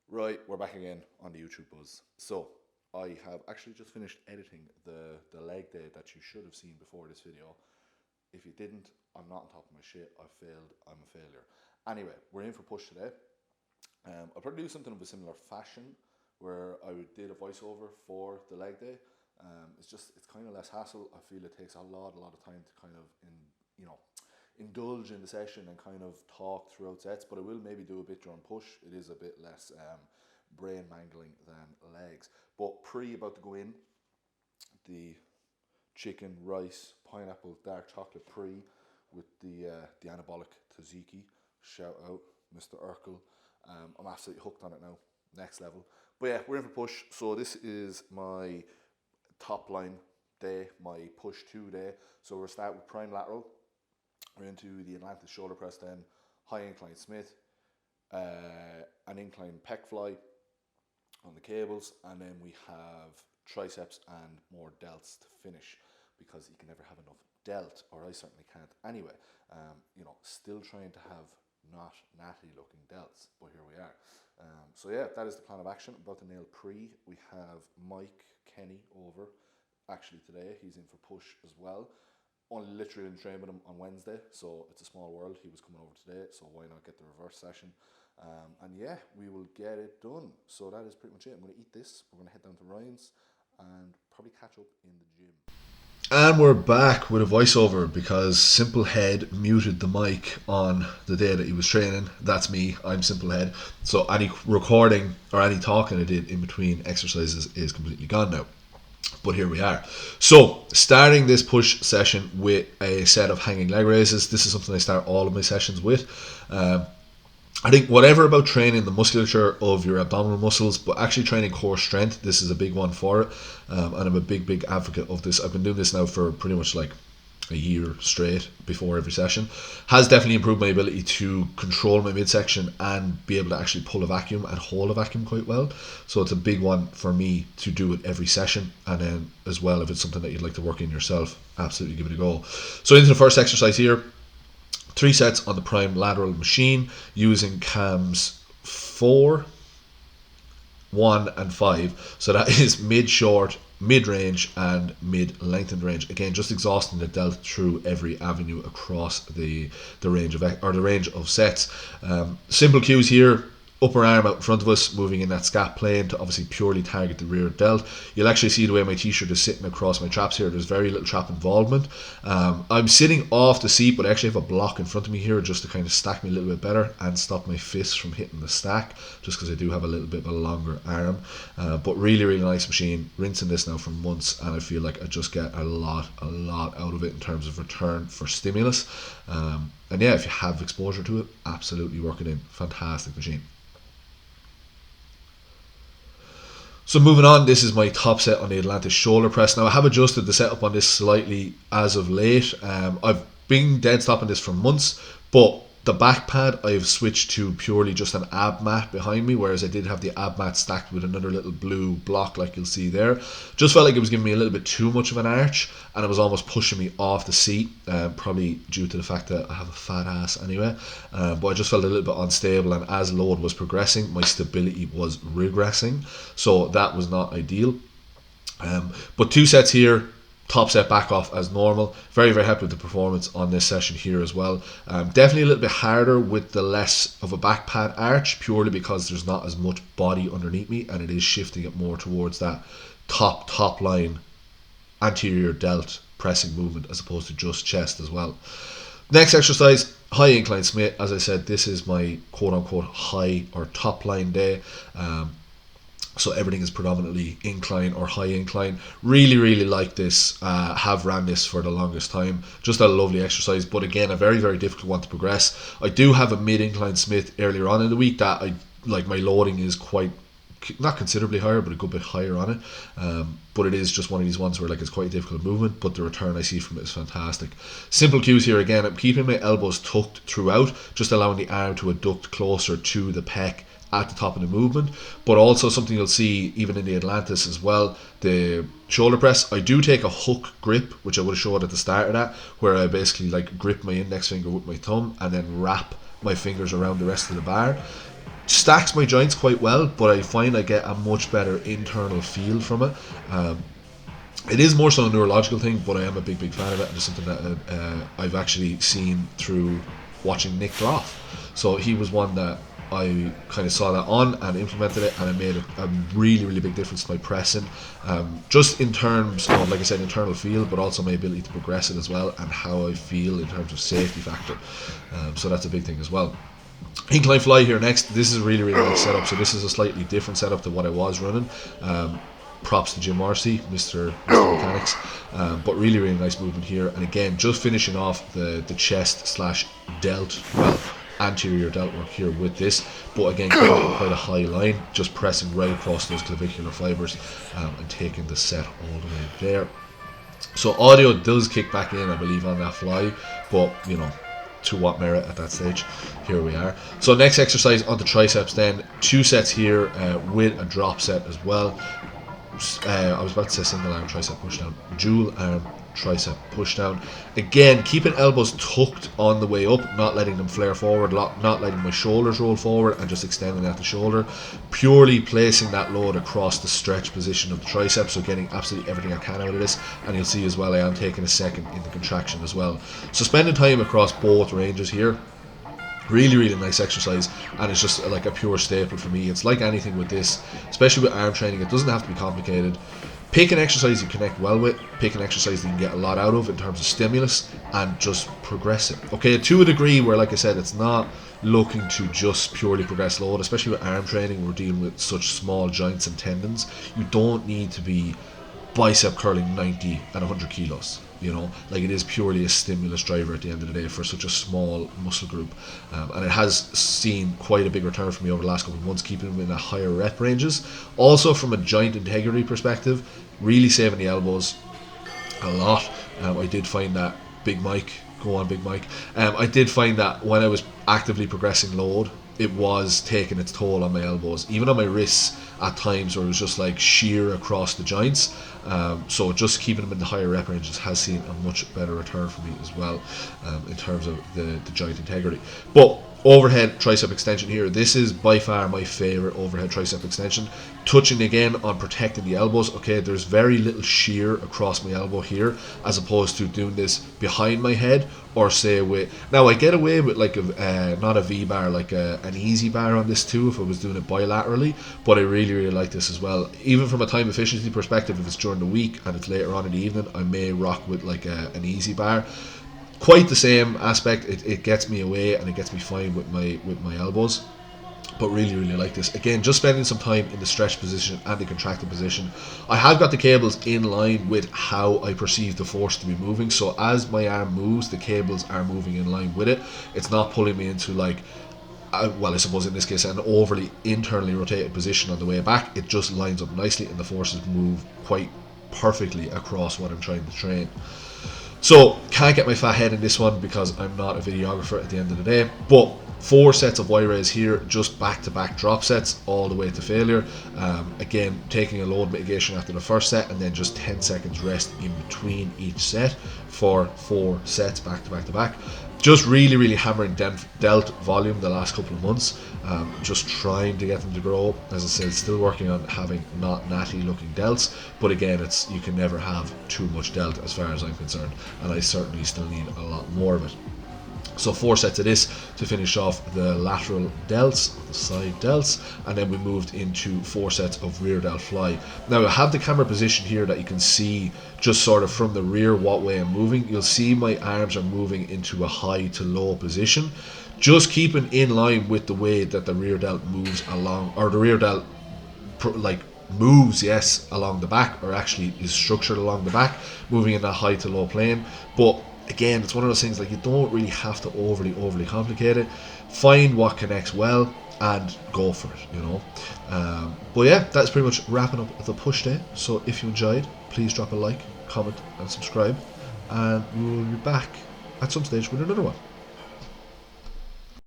Right, we're back again on the YouTube buzz. So, I have actually just finished editing the leg day that you should have seen before this video. If you didn't, I'm not on top of my shit. I failed. I'm a failure. Anyway, we're in for push today. I'll probably do something of a similar fashion where I did a voiceover for the leg day. It's kind of less hassle. I feel it takes a lot of time to kind of indulge in the session and kind of talk throughout sets. But I will maybe do a bit during push. It is a bit less brain mangling than legs. But about to go in, the chicken, rice, pineapple, dark chocolate with the anabolic tzatziki. Shout out, Mr. Urkel. I'm absolutely hooked on it now. Next level. But yeah, we're in for push. So this is my top line day, my push 2 day. So we'll start with prime lateral. We're into the Atlantis shoulder press then, high incline Smith, an incline pec fly on the cables, and then we have triceps and more delts to finish, because you can never have enough delt, or I certainly can't anyway. Still trying to have not natty looking delts, but here we are. So yeah, that is the plan of action. About to nail we have Mike Kenny over actually today. He's in for push as well. Only literally in train with him on Wednesday, so it's a small world. He was coming over today, so why not get the reverse session? And yeah, we will get it done. So that is pretty much it. I'm going to eat this. We're going to head down to Ryan's and probably catch up in the gym. And we're back with a voiceover because Simple Head muted the mic on the day that he was training. That's me, I'm Simple Head. So any recording or any talking I did in between exercises is completely gone now. But here we are. So, starting this push session with a set of hanging leg raises. This is something I start all of my sessions with. I think whatever about training the musculature of your abdominal muscles, but actually training core strength, this is a big one for it. And I'm a big advocate of this. I've been doing this now for pretty much like a year straight before every session. Has definitely improved my ability to control my midsection and be able to actually pull a vacuum and hold a vacuum quite well. So it's a big one for me to do it every session. And then as well, if it's something that you'd like to work in yourself, absolutely give it a go. So into the first exercise here. 3 sets on the prime lateral machine using cams 4, 1 and 5. So that is mid-short, mid-range and mid-lengthened range. Again, just exhausting the delt through every avenue across the range of sets. Simple cues here. Upper arm out in front of us, moving in that scap plane to obviously purely target the rear delt. You'll actually see the way my t-shirt is sitting across my traps here. There's very little trap involvement. I'm sitting off the seat, but I actually have a block in front of me here just to kind of stack me a little bit better and stop my fists from hitting the stack, just because I do have a little bit of a longer arm. But really nice machine. Rinsing this now for months, and I feel like I just get a lot out of it in terms of return for stimulus. And yeah, if you have exposure to it, absolutely work it in. Fantastic machine. So moving on, this is my top set on the Atlantis shoulder press. Now I have adjusted the setup on this slightly as of late. I've been dead stopping this for months, but the back pad I've switched to purely just an ab mat behind me, whereas I did have the ab mat stacked with another little blue block like you'll see there. Just felt like it was giving me a little bit too much of an arch, and it was almost pushing me off the seat, probably due to the fact that I have a fat ass anyway. But I just felt a little bit unstable, and as load was progressing, my stability was regressing, so that was not ideal. But 2 sets here. Top set back off as normal. Very happy with the performance on this session here as well. Definitely a little bit harder with the less of a back pad arch, purely because there's not as much body underneath me, and it is shifting it more towards that top line anterior delt pressing movement as opposed to just chest as well. Next exercise, high incline Smith. As I said, this is my quote unquote high or top line day. So everything is predominantly incline or high incline. Really like this. Have ran this for the longest time. Just a lovely exercise, but again, a very difficult one to progress. I do have a mid-incline Smith earlier on in the week that I like. My loading is quite, not considerably higher, but a good bit higher on it. But it is just one of these ones where like it's quite a difficult movement, but the return I see from it is fantastic. Simple cues here again. I'm keeping my elbows tucked throughout, just allowing the arm to adduct closer to the pec at the top of the movement. But also something you'll see even in the Atlantis as well, the shoulder press, I do take a hook grip, which I would have showed at the start of that, where I basically like grip my index finger with my thumb and then wrap my fingers around the rest of the bar. stacks my joints quite well, but I find I get a much better internal feel from it. It is more so a neurological thing, but I am a big fan of it, and it's something that I've actually seen through watching Nick Groff. So he was one that I kind of saw that on and implemented it, and it made a really big difference to my pressing, just in terms of, like I said, internal feel, but also my ability to progress it as well, and how I feel in terms of safety factor. So that's a big thing as well. Incline fly here next. This is a really nice setup. So this is a slightly different setup to what I was running. Props to Jim Marcy, Mr. Mechanics, but really nice movement here. And again, just finishing off the chest slash delt, well, anterior delt work here with this, but again, quite a high line, just pressing right across those clavicular fibers, and taking the set all the way there. So audio does kick back in, I believe, on that fly, but you know, to what merit at that stage. Here we are. So next exercise on the triceps then, 2 sets here with a drop set as well. I was about to say single arm tricep push down, dual arm tricep push down. Again, keeping elbows tucked on the way up, not letting them flare forward, not letting my shoulders roll forward, and just extending at the shoulder. Purely placing that load across the stretch position of the tricep, so getting absolutely everything I can out of this. And you'll see as well, I am taking a second in the contraction as well. So spending time across both ranges here. Really nice exercise, and it's just like a pure staple for me. It's like anything with this, especially with arm training, it doesn't have to be complicated. Pick an exercise you connect well with, pick an exercise that you can get a lot out of in terms of stimulus, and just progress it. Okay, to a degree where, like I said, it's not looking to just purely progress load, especially with arm training, we're dealing with such small joints and tendons. You don't need to be bicep curling 90 and 100 kilos. You know, like, it is purely a stimulus driver at the end of the day for such a small muscle group, and it has seen quite a big return for me over the last couple of months, keeping them in a higher rep ranges. Also, from a joint integrity perspective, really saving the elbows a lot. I did find that Big Mike, go on Big Mike, I did find that when I was actively progressing load, it was taking its toll on my elbows, even on my wrists at times, where it was just like sheer across the joints. So just keeping them in the higher rep ranges has seen a much better return for me as well, in terms of the joint integrity. But overhead tricep extension here, this is by far my favorite overhead tricep extension. Touching again on protecting the elbows. Okay, there's very little shear across my elbow here, as opposed to doing this behind my head, or say with, now I get away with like a not a V bar, like an easy bar on this too if I was doing it bilaterally, but I really like this as well. Even from a time efficiency perspective, if it's during the week and it's later on in the evening, I may rock with like an easy bar. Quite the same aspect, it gets me away and it gets me fine with my elbows, but really like this. Again, just spending some time in the stretch position and the contracted position. I have got the cables in line with how I perceive the force to be moving, so as my arm moves, the cables are moving in line with it. It's not pulling me into like, well, I suppose in this case, an overly internally rotated position on the way back. It just lines up nicely and the forces move quite perfectly across what I'm trying to train. So, can't get my fat head in this one because I'm not a videographer at the end of the day, but 4 sets of Y-rays here, just back-to-back drop sets all the way to failure. Again, taking a load mitigation after the first set, and then just 10 seconds rest in between each set for 4 sets back-to-back-to-back. Just really hammering delt volume the last couple of months, just trying to get them to grow. As I said, still working on having not natty looking delts, but again, it's, you can never have too much delt as far as I'm concerned, and I certainly still need a lot more of it. So 4 sets of this to finish off the lateral delts, the side delts, and then we moved into 4 sets of rear delt fly. Now I have the camera position here that you can see just sort of from the rear what way I'm moving. You'll see my arms are moving into a high to low position, just keeping in line with the way that the rear delt moves along, or the rear delt like moves, yes, along the back, or actually is structured along the back, moving in that high to low plane. But again, it's one of those things, like, you don't really have to overly complicate it. Find what connects well and go for it, you know. But yeah, that's pretty much wrapping up the push day. So if you enjoyed, please drop a like, comment and subscribe, and we'll be back at some stage with another one.